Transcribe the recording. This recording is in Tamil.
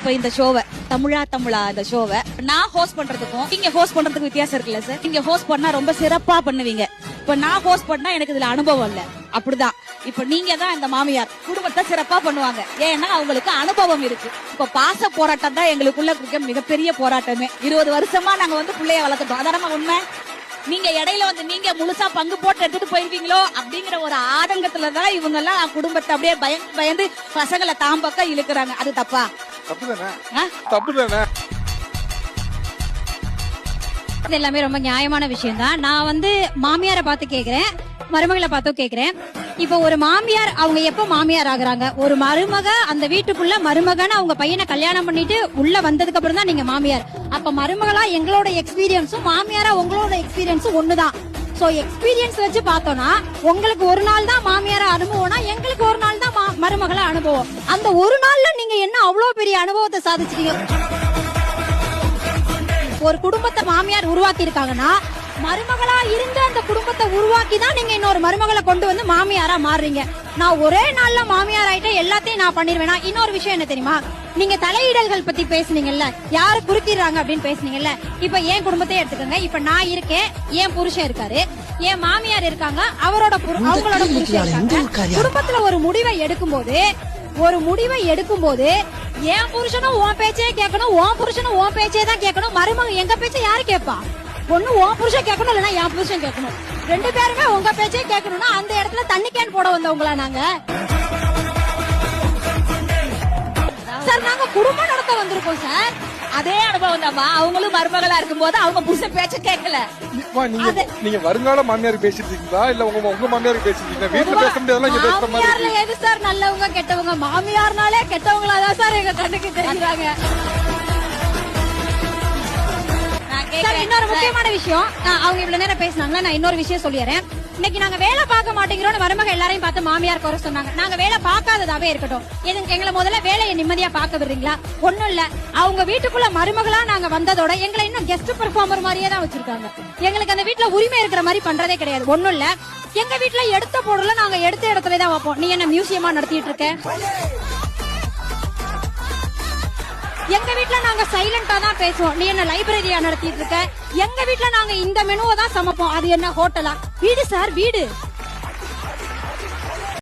இப்ப இந்த ஷோவை தமிழா இந்த ஷோவை நான் ஹோஸ்ட் பண்றதுக்கும் நீங்க ஹோஸ்ட் பண்றதுக்கு வித்தியாசம் இருக்குல்ல சார்? நீங்க ஹோஸ்ட் பண்ணா ரொம்ப சிறப்பா பண்ணுவீங்க. இப்ப நான் ஹோஸ்ட் பண்ணா எனக்கு இதுல அனுபவம் இல்ல. அப்படிதான் இப்ப நீங்க தான் இந்த மாமியார் குடும்பத்தை சிறப்பா பண்ணுவாங்க. ஏன்னா அவங்களுக்கு அனுபவம் இருக்கு. இப்ப பாச போராட்டம் தான் எங்களுக்குள்ள மிகப்பெரிய போராட்டமே. 20 வருஷமா நாங்க வந்து பிள்ளைய வளர்த்துட்டோம். அதான உண்மை. நீங்க இடையில வந்து நீங்க முழுசா பங்கு போட்டு எடுத்துட்டு போயிருவீங்களோ அப்படிங்கிற ஒரு ஆதங்கத்துலதான் இவங்க எல்லாம் குடும்பத்தை அப்படியே பயந்து பசங்களை தாம்பக்கம் இழுக்கிறாங்க. அது தப்பா? தப்புதானே. இது எல்லாமே ரொம்ப நியாயமான விஷயம் தான். நான் வந்து மாமியாரை பார்த்து கேக்குறேன், மருமகளை பார்த்தும் கேக்குறேன். இப்ப ஒரு மாமியார் அவங்க எப்ப மாமியார் ஆகுறாங்க? ஒரு மருமக அந்த வீட்டுக்குள்ள மருமகன்னு அவங்க பையனை கல்யாணம் பண்ணிட்டு உள்ள வந்ததுக்கு அப்புறம் தான் நீங்க மாமியார். அப்ப மருமகளா எங்களோட எக்ஸ்பீரியன்ஸும் மாமியாரா உங்களோட எக்ஸ்பீரியன்ஸும் ஒண்ணுதான். சோ எக்ஸ்பீரியன்ஸ் வச்சு பார்த்தோம்னா உங்களுக்கு ஒரு நாள் தான் மாமியாரா அனுபவம்னா எங்களுக்கு ஒரு நாள் தான் மருமகளா அனுபவம். அந்த ஒரு நாள்ல நீங்க என்ன அவ்வளவு பெரிய அனுபவத்தை சாதிச்சிட்டீங்க? ஒரு குடும்பத்தை மாமியார் உருவாக்கி இருக்காங்கன்னா மருமகளா இருந்து அந்த குடும்பத்தை உருவாக்கி தான் நீங்க இன்னொரு மருமகளை கொண்டு வந்து மாமியாரா மாறுறீங்க. நான் ஒரே நாள்ல மாமியார் ஆயிட்ட எல்லாத்தையும் நான் பண்ணிருவேனா? இன்னொரு விஷயம் என்ன தெரியுமா? நீங்க தலையிடல்கள் பத்தி பேசுனீங்கல்ல, யாரு குறுக்கிடுறாங்க அப்படின்னு பேசுனீங்கல்ல. இப்ப என் குடும்பத்தை எடுத்துக்கோங்க. இப்ப நான் இருக்கேன், என் புருஷன் இருக்காரு, என் மாமியார் இருக்காங்க, அவங்களோட புருஷன் இருக்காங்க. குடும்பத்துல ஒரு முடிவை எடுக்கும் போது என் புருஷனும் உன் பேச்சே கேட்கணும், உன் புருஷனும் உன் பேச்சே தான் கேட்கணும். மருமக எங்க பேச்சை யாரு கேட்பா? ஒண்ணு உன் புருஷன் கேட்கணும், இல்லன்னா என் புருஷன் கேட்கணும். 2 பேருமே உங்க பேச்சே கேட்கணும்னா அந்த இடத்துல தண்ணி கேன் போட வந்தவங்களா நாங்க? சார் நாங்க குடும்பம் நடத்த வந்திருக்கோம் சார். அதே அனுபவம் தான்மா. அவங்களும் மருமகளா இருக்கும் போது அவங்க புருஷன் பேச்ச கேட்கல. நீங்க வருங்கால மாமியார் பேசிட்டு இருக்கீங்களா இல்ல உங்க மாமியார் பேசிட்டு வீட்டுல பேச முடியாதுல இங்க பேசுற மாதிரி? மாமியார்ல எது சார் நல்லவங்க கெட்டவங்க? மாமியார்னாலே கெட்டவங்களா தான் சார் எங்க கண்ணுக்கு தெரியுறாங்க. இன்னொரு முக்கியமான விஷயம், அவங்க இவ்வளவு நேரம் பேசினாங்களா, நான் இன்னொரு விஷயம் சொல்லிடுறேன். இன்னைக்கு நாங்க வேலை பார்க்க மாட்டேங்கிறோம் மருமக எல்லாரையும் பார்த்து மாமியார் குறை சொன்னாங்க. நாங்க வேலை பார்க்காததாவே இருக்கட்டும், எங்களை முதல்ல வேலையை நிம்மதியா பார்க்க விடுறீங்களா? ஒண்ணும் இல்ல, அவங்க வீட்டுக்குள்ள மருமகளா நாங்க வந்ததோட எங்களை இன்னும் கெஸ்ட் பெர்ஃபார்மர் மாதிரியே தான் வச்சிருக்காங்க. எங்களுக்கு அந்த வீட்டுல உரிமை இருக்கிற மாதிரி பண்றதே கிடையாது. ஒண்ணும் இல்ல, எங்க வீட்டுல எடுத்த பொருளை நாங்க எடுத்த இடத்துல தான் வைப்போம். நீ என்ன மியூசியமா நடத்திட்டு இருக்க? எங்க வீட்டுல நாங்க சைலண்டா தான் பேசுவோம். நீ என்ன லைப்ரரியா நடத்திட்டு இருக்க? எங்க வீட்டுல நாங்க இந்த மெனுவை தான் சமைப்போம். அது என்ன ஹோட்டலா? வீடு சார், வீடு.